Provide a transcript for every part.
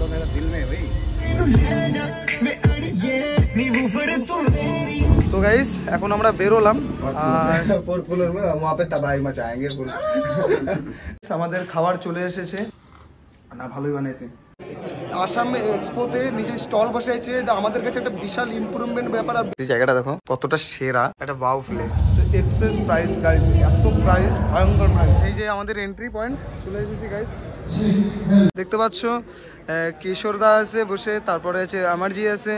तो मेरा दिल में भाई। তো গাইস এখন আমরা বেরোলাম আর फोर्थ फ्लोर में वहाँ पे तबाही मचाएंगे पूरा। আমাদের খাবার চলে এসেছে না, ভালোই বানাইছে। আসাম এক্সপোতে নিজে স্টল বসাইছে, আমাদের কাছে একটা বিশাল ইমপ্রুভমেন্ট ব্যাপার। আর এই জায়গাটা দেখো কতটা সেরা, একটা wow place. Excess price guys, এত প্রাইস, ভয়ঙ্কর প্রাইস। এই যে আমাদের এন্ট্রি পয়েন্ট চলে এসেছি গাইস, দেখতে পাচ্ছ কিশোরদা আছে বসে, তারপরে আছে আমারজি আছে।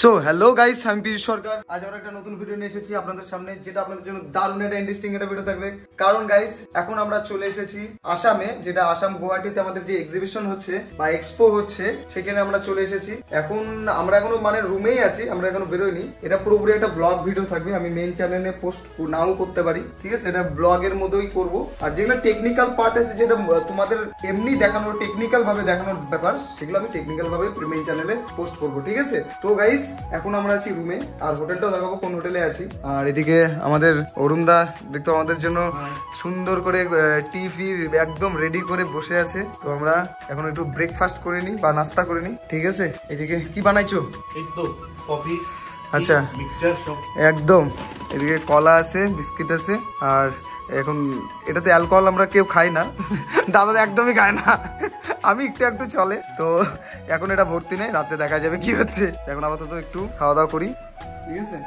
সো হ্যালো গাইস, আমি পীযূষ সরকার। আজ আমরা একটা নতুন ভিডিও নিয়ে এসেছি আপনাদের সামনে, যেটা আপনাদের জন্য দারুণ একটা ইন্টারেস্টিং একটা ভিডিও থাকবে। কারণ গাইস এখন আমরা চলে এসেছি আসামে, যেটা আসাম গুয়াহাটিতে আমাদের যে এক্সিবিশন হচ্ছে বা এক্সপো হচ্ছে, সেখানে আমরা চলে এসেছি। এখন আমরা এখনো মানে রুমেই আছি, আমরা এখনো বেরোইনি। এটা পুরোপুরি একটা ব্লগ ভিডিও থাকবে, আমি মেইন চ্যানেলে পোস্ট নাও করতে পারি, ঠিক আছে? এটা ব্লগের মতোই করব। আর যেগুলো টেকনিক্যাল পার্ট আছে, যেটা তোমাদের এমনি দেখানোর, টেকনিক্যাল ভাবে দেখানোর ব্যাপার, সেগুলো আমি টেকনিক্যাল ভাবে মেইন চ্যানেলে পোস্ট করবো, ঠিক আছে? তো গাইস এখন আমরা আছি রুমে, আর হোটেলটাও দেখাবো কোন হোটেলে আছি। আর এদিকে আমাদের অরুণদা দেখতো আমাদের জন্য সুন্দর করে টি ফি একদম রেডি করে বসে আছে। তো আমরা এখন একটু ব্রেকফাস্ট করে নিই বা নাস্তা করে নিই, ঠিক আছে? এদিকে কি বানাইছো? এই তো কফি, আচ্ছা মিক্সচার সব একদম। এদিকে কলা আছে, বিস্কিট আছে। আর এখন এটাতে অ্যালকোহল আমরা কেউ খাই না, দাদা একদমই খায় না, আমি একটু চলে। তো এখন এটা ভর্তি নেই, রাতে দেখা যাবে কি হচ্ছে। এখন আপাতত একটু খাওয়া দাওয়া করি, ঠিক আছে?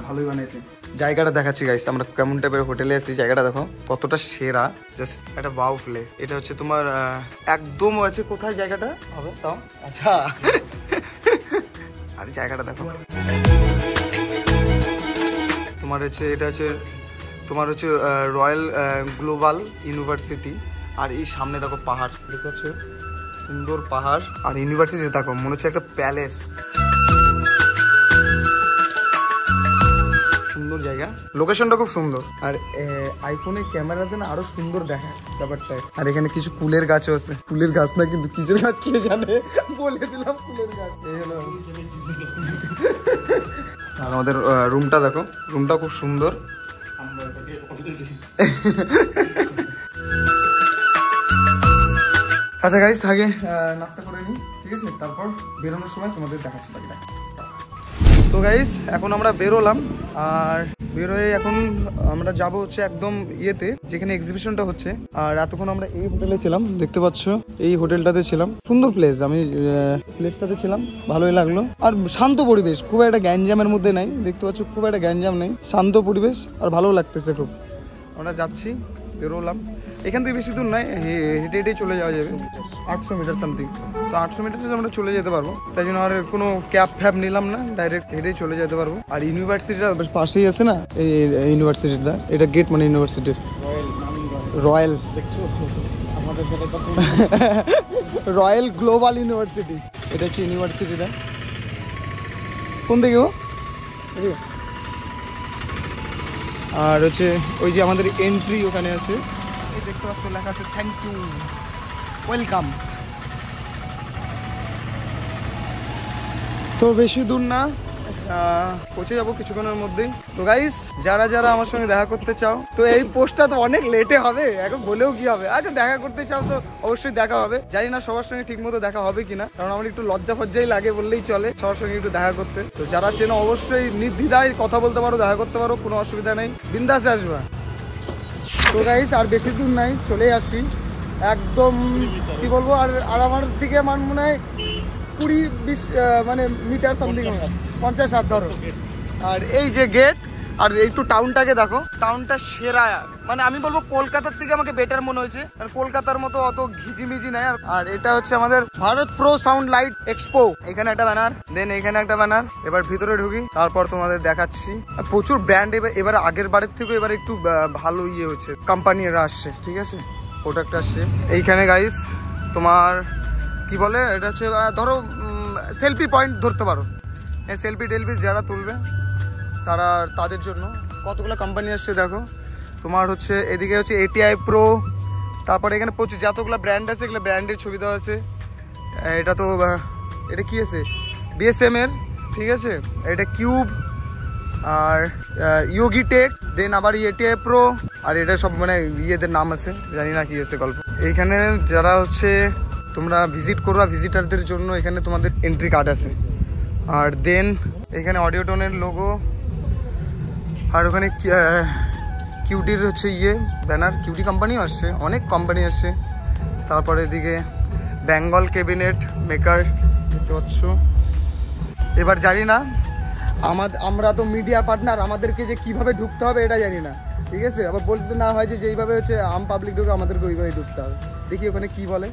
ভালোই বানিয়েছে। জায়গাটা দেখাচ্ছি গাইস, আমরা কেমন টাইপের হোটেলে আছি। জায়গাটা দেখো কতটা সেরা, জাস্ট একটা ওয়াও প্লেস। এটা হচ্ছে তোমার একদম আছে, কোথায় জায়গাটা হবে তাও? আচ্ছা আর জায়গাটা দেখো তোমার হচ্ছে, এটা হচ্ছে তোমার হচ্ছে রয়্যাল গ্লোবাল ইউনিভার্সিটি। আর এই সামনে দেখো পাহাড়, দেখতে পাচ্ছ সুন্দর পাহাড়। আর ইউনিভার্সিটি দেখো মনে হচ্ছে একটা প্যালেস, সুন্দর জায়গা, লোকেশনটা খুব সুন্দর। আর আইফোনে ক্যামেরাতে না আরো সুন্দর দেখায় ব্যাপারটা। আর এখানে কিছু ফুলের গাছও আছে, ফুলের গাছ না কিন্তু কিসের গাছ কে জানে, বলে দিলাম ফুলের গাছ। এই হলো। আর আমাদের রুমটা দেখো, রুমটা খুব সুন্দর। আচ্ছা গাইস, আগে নাস্তা করে নিই, ঠিক আছে? তারপর বেরোনোর সময় তোমাদের দেখাচ্ছি বাকিটা। তো গাইস এখন আমরা বেরোলাম, আর বেরোয় এখন আমরা যাব হচ্ছে একদম ইয়েতে, যেখানে এক্সিবিশনটা হচ্ছে। আর এতক্ষণ আমরা এই হোটেলে ছিলাম, দেখতে পাচ্ছ এই হোটেলটাতে ছিলাম। সুন্দর প্লেস, আমি প্লেসটাতে ছিলাম, ভালোই লাগলো। আর শান্ত পরিবেশ, খুব একটা গ্যাঞ্জামের মধ্যে নাই, দেখতে পাচ্ছ খুব একটা গ্যাঞ্জাম নেই, শান্ত পরিবেশ। আর ভালো লাগতেছে খুব। আমরা যাচ্ছি, বেরোলাম। এখান থেকে বেশি দূর নয়, হেঁটে হেঁটেই চলে যাওয়া যাবে, 800 মিটার সামথিং। তো 800 মিটারে আমরা চলে যেতে পারবো, তাই জন্য আর কোনো ক্যাব ফ্যাব নিলাম না, ডাইরেক্ট হেঁটেই চলে যেতে পারবো। আর ইউনিভার্সিটিটা পাশেই আছে না, এই ইউনিভার্সিটিটা, এটা গেট মানে ইউনিভার্সিটির রয়্যাল, দেখছো আমাদের সাথে রয়্যাল গ্লোবাল ইউনিভার্সিটি, এটা হচ্ছে ইউনিভার্সিটিটা। কোন দিকে ও? আর হচ্ছে ওই যে আমাদের এন্ট্রি ওখানে আছে, এই দেখতে পাচ্ছ লেখা আছে থ্যাংক ইউ, ওয়েলকাম। তো বেশি দূর না, পৌঁছে যাবো কিছুক্ষণের মধ্যেই। তো গাইস যারা যারা আমার সঙ্গে দেখা করতে চাও, তো এই পোস্টটা তো অনেক লেটে হবে, এখন বলেও কি হবে। আচ্ছা দেখা করতে চাও তো অবশ্যই দেখা হবে, জানি না সবার সঙ্গে ঠিক মতো দেখা হবে কিনা, কারণ আমার একটু লজ্জা ফজ্জাই লাগে বললেই চলে সবার সঙ্গে একটু দেখা করতে। তো যারা চেনো অবশ্যই নির্দ্বিধায় কথা বলতে পারো, দেখা করতে পারো, কোনো অসুবিধা নেই, বিন্দাসে আসবা। তো গাইস আর বেশি দূর নাই, চলে আসছি একদম, কি বলবো, আর আমার থেকে আমার মনে হয় 20-20 মানে মিটার সামথিং, 50-60 ধরো। আর এই যে গেট, আর একটু টাউনটাকে দেখো, টাউনটা সেরা। মানে আমি বলবো কলকাতার থেকে আমাকে বেটার মনে হয়েছে, আর কলকাতার মতো অত ঘিজিমিজি নাই। আর এটা হচ্ছে আমাদের Bharat pro sound light expo, এখানে একটা ব্যানার, দেন এখানে একটা ব্যানার। এবার ভিতরে ঢুকি, তারপর তোমাদের দেখাচ্ছি। প্রচুর ব্র্যান্ড এবার আগের বারের থেকে এবার একটু ভালো ইয়ে হচ্ছে, কোম্পানিরা আসছে, ঠিক আছে, প্রোডাক্ট আসছে। এইখানে গাইস তোমার কি বলে, এটা হচ্ছে ধরো সেলফি পয়েন্ট ধরতে পারো, সেলফি টেলফি যারা তুলবে তাদের জন্য কতগুলো কোম্পানি আসছে দেখো। তোমার হচ্ছে এদিকে হচ্ছে ATI Pro, তারপরে এখানে প্রচুর যতগুলো ব্র্যান্ড আছে এগুলো ব্র্যান্ডের ছবি দেওয়া আছে। এটা তো এটা কি আছে BSM এর, ঠিক আছে। এটা কিউব আর ইয়োগিটেক, দেন আবার ATI Pro, আর এটা সব মানে ইয়েদের নাম আছে, জানি না কি আছে গল্প। এইখানে যারা হচ্ছে তোমরা ভিজিট করবা ভিজিটারদের জন্য এখানে তোমাদের এন্ট্রি কার্ড আছে। আর দেন এখানে অডিওটনের লোগো, আর ওখানে কিউটির হচ্ছে ব্যানার, কিউটি কোম্পানিও আসছে, অনেক কোম্পানি আসছে। তারপরে এদিকে বেঙ্গল ক্যাবিনেট মেকার দেখতে পাচ্ছ। এবার জানি না আমরা তো মিডিয়া পার্টনার, আমাদেরকে যে কিভাবে ঢুকতে হবে এটা জানি না, ঠিক আছে। আবার বলতে না হয় যে যেইভাবে হচ্ছে আম পাবলিক ঢুকে আমাদেরকে ওইভাবে ঢুকতে হবে। দেখি ওখানে কি বলে।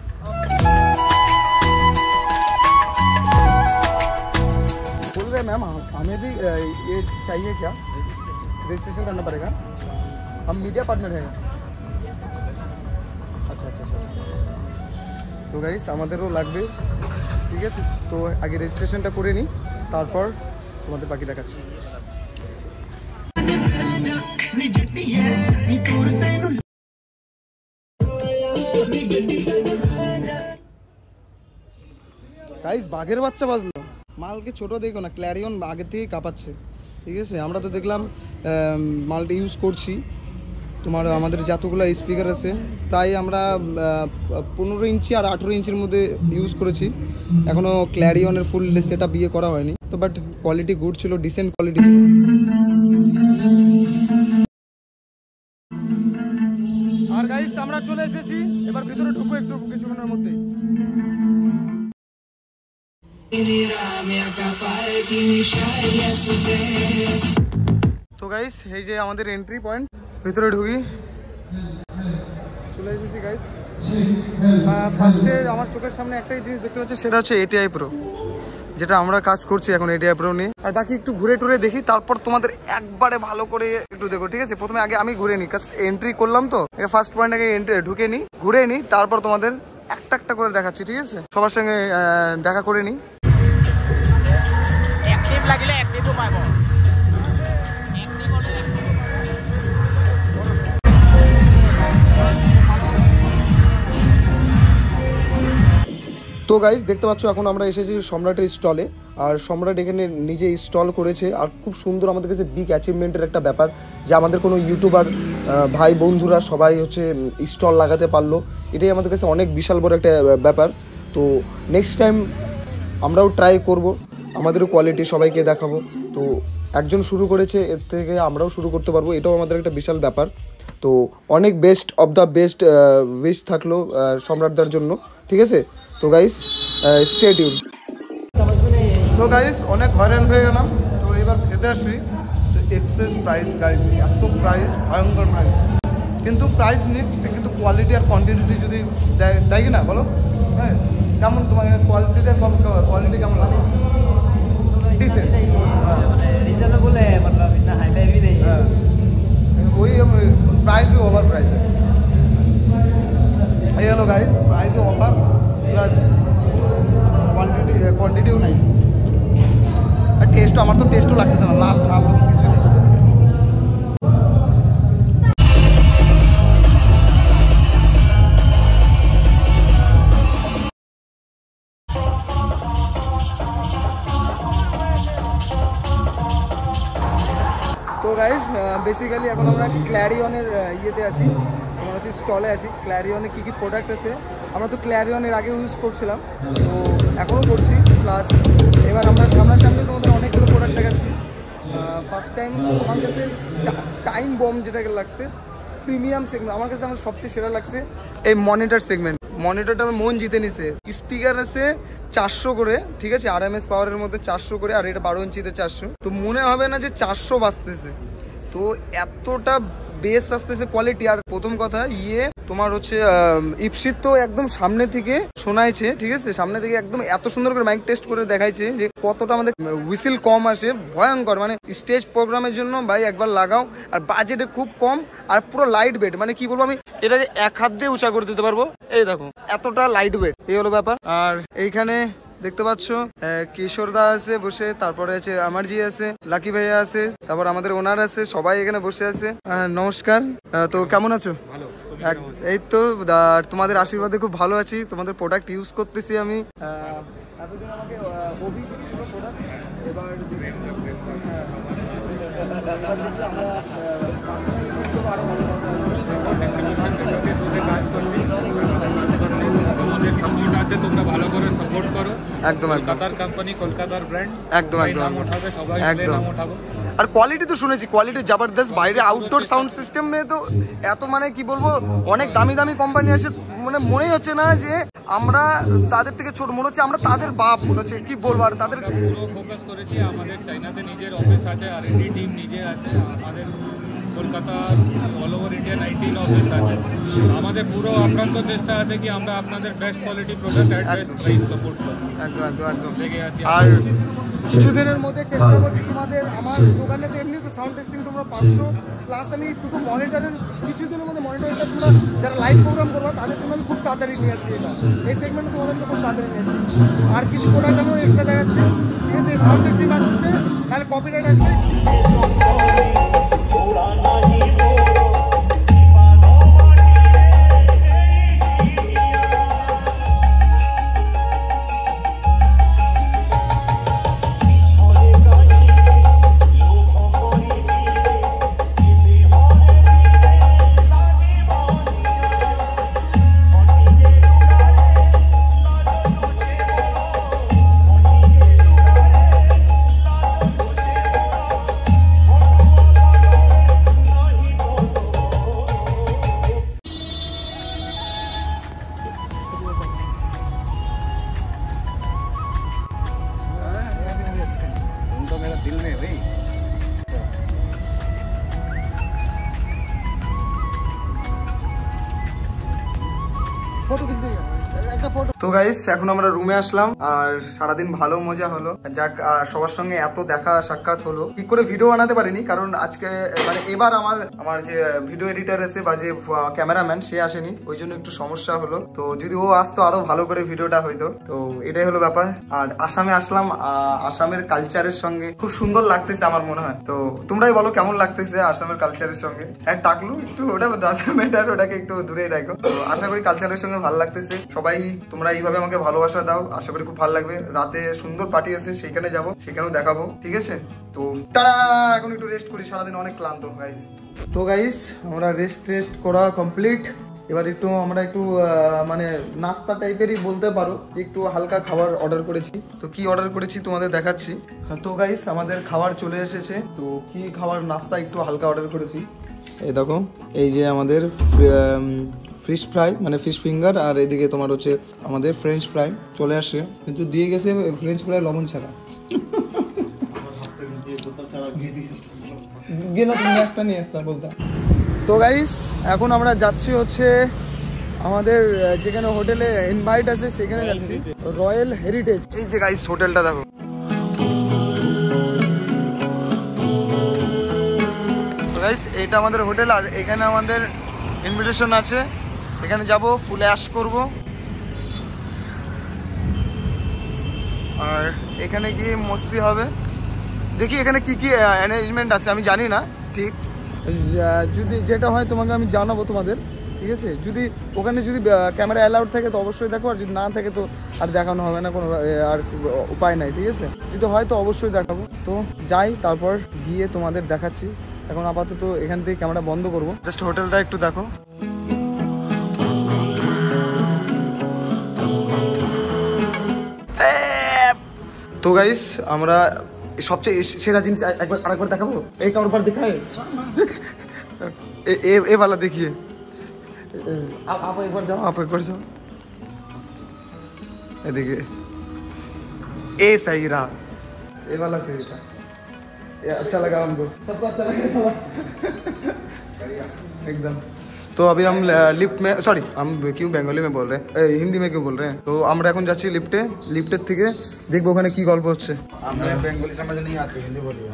बोल रहे मैम हमें भी ये चाहिए क्या, रजिस्ट्रेशन करना पड़ेगा, हम मीडिया पार्टनर हैं। আচ্ছা আচ্ছা আচ্ছা, তো গাইস আমাদেরও লাগবে, ঠিক আছে। তো আগে রেজিস্ট্রেশনটা করে নিই, তারপর তোমাদের বাকি দেখাচ্ছি। গাইস বাঘের বাচ্চা বাজলো, মালকে ছোট দেখো না, ক্ল্যারিয়ন আগে থেকেই কাঁপাচ্ছে, ঠিক আছে। আমরা তো দেখলাম মালটা ইউজ করছি। তোমার আমাদের যতগুলো স্পিকার আছে প্রায় আমরা 15 ইঞ্চি আর 18 ইঞ্চির মধ্যে ইউজ করেছি। এখনও ক্ল্যারিয়নের ফুল সেট আপ বিয়ে করা হয়নি তো, বাট কোয়ালিটি গুড ছিল, ডিসেন্ট কোয়ালিটি ছিল। আর গাইস আমরা চলে এসেছি, এবার ভিতরে ঢুকবো একটু কিছুক্ষণের মধ্যেই। তো গাইস এই যে আমাদের এন্ট্রি পয়েন্ট, ভিতরে ঢুকি, চলে এসেছি গাইস। ফার্স্টে আমার চোখের সামনে একটাই জিনিস দেখতে পাচ্ছি, সেটা হচ্ছে ATI Pro, যেটা আমরা কাজ করছি এখন ATI Pro নিয়ে। আর বাকি একটু ঘুরে টুরে দেখি, তারপর তোমাদের একবারে ভালো করে একটু দেখো, ঠিক আছে। প্রথমে আগে আমি ঘুরে নিই, এন্ট্রি করলাম তো, ফার্স্ট পয়েন্ট আগে ঢুকে নিই, ঘুরে নিই, তারপর তোমাদের একটা একটা করে দেখাচ্ছি, ঠিক আছে। সবার সঙ্গে দেখা করে নিই। তো গাইস দেখতে পাচ্ছ এখন আমরা এসেছি সম্রাটের স্টলে, আর সম্রাট এখানে নিজে স্টল করেছে। আর খুব সুন্দর, আমাদের কাছে বিগ অ্যাচিভমেন্টের একটা ব্যাপার যে আমাদের কোনো ইউটিউবার ভাই বন্ধুরা সবাই হচ্ছে স্টল লাগাতে পারলো, এটাই আমাদের কাছে অনেক বিশাল বড় একটা ব্যাপার। তো নেক্সট টাইম আমরাও ট্রাই করব, আমাদেরও কোয়ালিটি সবাইকে দেখাবো। তো একজন শুরু করেছে, এর থেকে আমরাও শুরু করতে পারবো, এটাও আমাদের একটা বিশাল ব্যাপার। তো অনেক best of the best wish থাকলো সম্রাটদার জন্য, ঠিক আছে। তো গাইস স্টে টিউন। তো গাইস অনেক হয়রান হয়ে গেলাম, তো এবার খেতে আসি। তো এক্সেস প্রাইস গাইস, এত প্রাইস, ভয়ঙ্কর প্রাইস। কিন্তু প্রাইস নিক, সে কিন্তু কোয়ালিটি আর কোয়ান্টিটি যদি দেয় কি না বলো, হ্যাঁ। কেমন তোমার কোয়ালিটিটা কোয়ালিটি কেমন লাগে? रीजनेबल है, मतलब इतना हाई फाई भी नहीं है। वही प्राइस भी ओवर प्राइस है ये लो गाइस, प्राइस भी ओवर प्लस क्वांटिटीও নাই। আর টেস্টও, আমার তো টেস্টও লাগতেছে না, লাল ঝাল কিছু নেই। তো গাইস বেসিক্যালি এখন আমরা ক্ল্যারিয়নের ইয়েতে আসি, আমরা হচ্ছে স্টলে আসি। ক্ল্যারিয়নে কী কী প্রোডাক্ট আছে, আমরা তো ক্ল্যারিয়নের আগে ইউজ করছিলাম, তো এখনও করছি। প্লাস এবার আমরা সামনাসামনি তোমাদের অনেকগুলো প্রোডাক্ট দেখাচ্ছি। ফার্স্ট টাইম আমার কাছে টাইম বম যেটাকে লাগছে, প্রিমিয়াম সেগমেন্ট আমার কাছে আমার সবচেয়ে সেরা লাগছে এই মনিটর সেগমেন্ট। মনিটরটা আমার মন জিতে নিছে। স্পিকার আছে 400 করে, ঠিক আছে, RMS পাওয়ারের মধ্যে 400 করে, আর এটা 12 ইঞ্চিতে 400। তো মনে হবে না যে 400 বাজতেছে, তো এতটা বেস আসতেছে কোয়ালিটি। আর প্রথম কথা তোমার হচ্ছে ইপসিত তো একদম সামনে থেকে শোনাইছে, ঠিক আছে, সামনে থেকে একদম এত সুন্দর করে মাইক টেস্ট করে দেখাইছে যে কতটা আমাদের হুইসেল কম আসে, ভয়ঙ্কর। মানে স্টেজ প্রোগ্রামের জন্য ভাই একবার লাগাও, আর বাজেটে খুব কম, আর পুরো লাইট ওয়েট। মানে কি বলবো, আমি এটা এক হাত দিয়ে উঁচা করে দিতে পারবো, এই দেখো এতটা লাইট ওয়েট, এই হলো ব্যাপার। আর এইখানে দেখতে পাচ্ছ কিশোরদা আছে বসে, তারপরে আছে আমারজি আছে, লাকি ভাইয়া আছে, তারপর আমাদের ওনার আছে, সবাই এখানে বসে আছে। নমস্কার। তো কেমন আছো? এই তো তোমাদের আশীর্বাদে খুব ভালো আছি। তোমাদের প্রোডাক্ট ইউজ করতেছি আমি। এতদিন আমাকে অভি দিচ্ছিল প্রোডাক্ট, এবার তোমরা ভালো করে সাপোর্ট করো। একদম কলকাতার কোম্পানি, কলকাতার ব্র্যান্ড, একদম একদম উঠাবে সবাই, নাম উঠাবো। আর কোয়ালিটি তো শুনেছি, কোয়ালিটি জবরদস্ত। বাইরে আউটডোর সাউন্ড সিস্টেম মে তো এত মানে কি বলবো, অনেক দামি দামি কোম্পানি আসে, মানে মনে হচ্ছে না যে আমরা তাদের থেকে ছোট, মনে হচ্ছে আমরা তাদের বাপ, মনে হচ্ছে কি বলবো। আর তাদের পুরো ফোকাস করেছি, আমাদের চাইনাতে নিজের অফিস আছে, আর এডি টিম নিজে আছে, আমাদের Kolkata all over India 19 office আছে। আমাদের পুরো আক্রান্ত চেষ্টা আছে কি আমরা আপনাদের best quality product at best price support করব। একদম একদম একদম লেগে আছি। আর কিছুদিনের মধ্যে চেষ্টা করছি তোমাদের আমার দোকানে তো এমনি তো সাউন্ড টেস্টিং তোমরা পাচ্ছ, প্লাস আমি দুটো মনিটরের কিছুদিনের মধ্যে মনিটরটা তোমরা যারা লাইভ প্রোগ্রাম করবো তাদের জন্য আমি খুব তাড়াতাড়ি নিয়ে আসছি। এটা এই সেগমেন্টে তোমাদের খুব তাড়াতাড়ি নিয়ে আসছি। আর কিছু প্রোডাক্ট আমি এক্সট্রা দেখাচ্ছি, ঠিক আছে? সাউন্ড টেস্টিং আসছে, তাহলে কপিরাইট আসবে। दिल में भाई। তো গাইস এখন আমরা রুমে আসলাম, আর সারাদিন ভালো মজা হলো। যাক, সবার সঙ্গে এত দেখা সাক্ষাৎ হলো। ঠিক করে ভিডিও বানাতে পারিনি, কারণ আজকে মানে এবার আমার যে ভিডিও এডিটার আছে বা যে ক্যামেরাম্যান সে আসেনি, ওই জন্য একটু সমস্যা হলো। তো যদি ও আসতো আরো ভালো করে ভিডিওটা হইতো। তো এটাই হলো ব্যাপার। আর আসামে আসলাম, আসামের কালচারের সঙ্গে খুব সুন্দর লাগতেছে আমার মনে হয়। তো তোমরাই বলো কেমন লাগতেছে আসামের কালচারের সঙ্গে। হ্যাঁ টাকলু একটু ওটা মেটার, ওটাকে একটু দূরেই রাখো। তো আশা করি কালচারের সঙ্গে ভালো লাগতেছে। সবাই তোমরা এইভাবে আমাকে ভালোবাসা দাও, আশা করি খুব ভালো লাগবে। রাতে সুন্দর পার্টি আছে, সেখানে যাবো, সেখানেও দেখাবো, ঠিক আছে? তো টাটা, এখন একটু রেস্ট করি, সারাদিন অনেক ক্লান্ত গাইস। তো গাইস আমরা রেস্ট করা কমপ্লিট। এবার একটু আমরা একটু মানে নাস্তা টাইপেরই বলতে পারো, একটু হালকা খাবার অর্ডার করেছি। তো কি অর্ডার করেছি তোমাদের দেখাচ্ছি। তো গাইস আমাদের খাবার চলে এসেছে। তো কি খাবার, নাস্তা একটু হালকা অর্ডার করেছি। এই দেখো, এই যে আমাদের ফিশ ফ্রাই মানে ফিশ ফিঙ্গার, আর এদিকে তোমার হচ্ছে আমাদের ফ্রেঞ্চ ফ্রাই চলে আসে, কিন্তু দিয়ে গেছে ফ্রেঞ্চ ফ্রাই লবণ ছাড়া। গেলা তুমি গ্যাসটা নিয়ে আসতে বলতে। তো গাইস এখন আমরা যাচ্ছি হচ্ছে আমাদের যেখানে হোটেলে ইনভাইট আছে সেখানে যাচ্ছি, রয়্যাল হেরিটেজ। এই যে গাইস হোটেলটা দেখো। তো গাইস এইটা আমাদের হোটেল, আর এখানে আমাদের ইনভিটেশন আছে, এখানে যাব, ফুল অ্যাশ করব। আর এখানে গিয়ে মস্তি হবে। দেখি এখানে কি কি অ্যারেঞ্জমেন্ট আছে আমি জানি না ঠিক, যদি যেটা হয় তোমাকে আমি জানাবো তোমাদের, ঠিক আছে? যদি ওখানে যদি ক্যামেরা অ্যালাউড থাকে তো অবশ্যই দেখো, আর যদি না থাকে তো আর দেখানো হবে না, কোনো আর উপায় নাই, ঠিক আছে? যদি হয় তো অবশ্যই দেখাবো। তো যাই, তারপর গিয়ে তোমাদের দেখাচ্ছি। এখন আপাতত এখান থেকে ক্যামেরা বন্ধ করবো, জাস্ট হোটেলটা একটু দেখো। তো গাইস আমরা সবচেয়ে সেরা জিনিস আরেকবার দেখাবো। এই কারবার দেখায় এ वाला देखिए, आप एक बार जाओ, देखिए ए सही रहा, ये वाला सही था, ये अच्छा लगा हमको, सबको अच्छा लगा एकदम। तो अभी हम लिफ्ट में, सॉरी हम क्यों बेंगली में बोल रहे हैं, हिंदी में क्यों बोल रहे हैं। तो আমরা এখন যাচ্ছি লিফটে, লিফটের থেকে দেখবো ওখানে কি গল্প হচ্ছে। हमें बंगाली समझ नहीं आती, हिंदी बोलिए।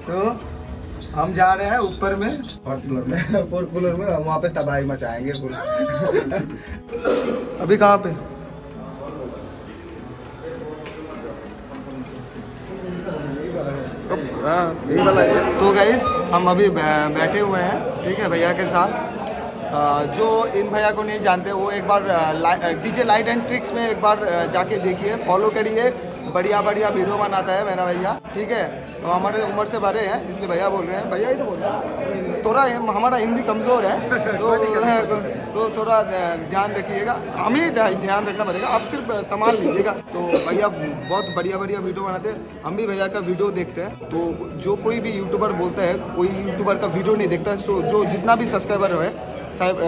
तो हम जा रहे हैं ऊपर में, फोर्थ फ्लोर में वहाँ पे तबाही मचाएंगे पूरा। अभी कहाँ पे? हाँ यही वाला है। तो गाइस हम अभी बैठे हुए हैं, ठीक है, भैया के साथ। जो इन भैया को नहीं जानते वो एक बार डीजे लाइट एंड ट्रिक्स में एक बार जाके देखिए, फॉलो करिए। बढ़िया बढ़िया वीडियो बनाता है मेरा भैया, ठीक है। तो हमारे उम्र से बड़े हैं इसलिए भैया बोल रहे हैं, भैया ही तो बोल रहे हैं। थोड़ा हमारा हिंदी कमज़ोर है तो थोड़ा ध्यान रखिएगा, हमें ध्यान रखना पड़ेगा, आप सिर्फ संभाल लीजिएगा। तो भैया बहुत बढ़िया बढ़िया वीडियो बनाते हैं, हम भी भैया का वीडियो देखते हैं। तो जो कोई भी यूट्यूबर बोलता है, कोई यूट्यूबर का वीडियो नहीं देखता है, जो जितना भी सब्सक्राइबर है,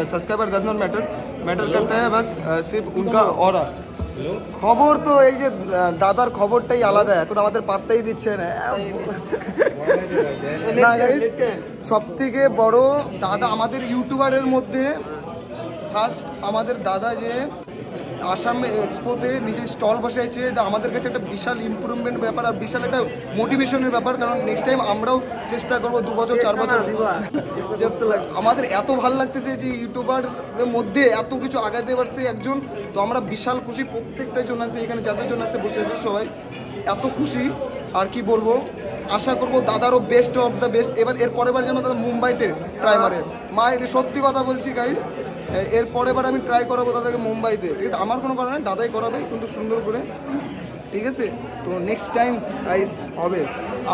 सब्सक्राइबर डज नॉट मैटर करता है, बस सिर्फ उनका। और খবর তো এই যে দাদার খবরটাই আলাদা, এখন আমাদের পাত্তাই দিচ্ছে না। সব থেকে বড় দাদা আমাদের ইউটিউবারের মধ্যে ফার্স্ট আমাদের দাদা যে আসামে এক্সপোতে নিজে স্টল বসাইছে, আমাদের কাছে একটা বিশাল ইমপ্রুভমেন্ট ব্যাপার আর বিশাল একটা মোটিভেশনের ব্যাপার। কারণ নেক্সট টাইম আমরাও চেষ্টা করবো 2 বছর 4 বছর। আমাদের এত ভালো লাগতেছে যে ইউটিউবারের মধ্যে এত কিছু আগাতে পারছে একজন, তো আমরা বিশাল খুশি। প্রত্যেকটা জন আছে এখানে, যাদের জন্য আছে বসে আছে সবাই এত খুশি। আর কি বলবো, আশা করবো দাদারও বেস্ট অফ দ্য বেস্ট। এর পরের বার যেন দাদা মুম্বাইতে ট্রাই মারে। মা এটা সত্যি কথা বলছি গাইস, এর পরের বার আমি ট্রাই করাবো দাদাকে মুম্বাইতে, ঠিক আছে। আমার কোনো কারণে দাদাই করাবে কিন্তু সুন্দর করে, ঠিক আছে। তো নেক্সট টাইম গাইস হবে,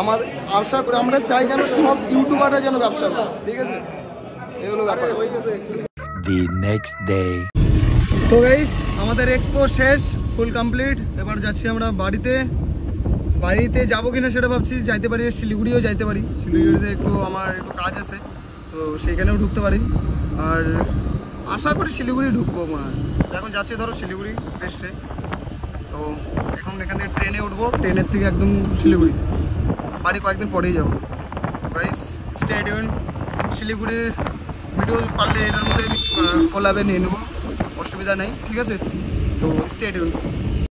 আমার আশা করি আমরা চাই যেন সব ইউটিউবাররা যেন ব্যবসা করে, ঠিক আছে। এই হলো ব্যাপার। The next day. তো গাইস আমাদের এক্সপো শেষ, ফুল কমপ্লিট। এবার যাচ্ছি আমরা বাড়িতে যাবো কিনা সেটা ভাবছি। যাইতে পারি, শিলিগুড়িও যাইতে পারি। শিলিগুড়িতে আমার একটু কাজ আছে, তো সেইখানেও ঢুকতে পারি। আর আশা করি শিলিগুড়ি ঢুকবো মনে হয়। এখন যাচ্ছি ধরো শিলিগুড়ি দেশে, তো এখন এখান থেকে ট্রেনে উঠবো, ট্রেনের থেকে একদম শিলিগুড়ি। বাড়ি কয়েকদিন পরেই যাবো। গাইস স্টে টিউনড, শিলিগুড়ির ভিডিও পারলে এটার মধ্যে আমি কোলাবে নিয়ে নেবো, অসুবিধা নেই, ঠিক আছে। তো স্টে টিউনড।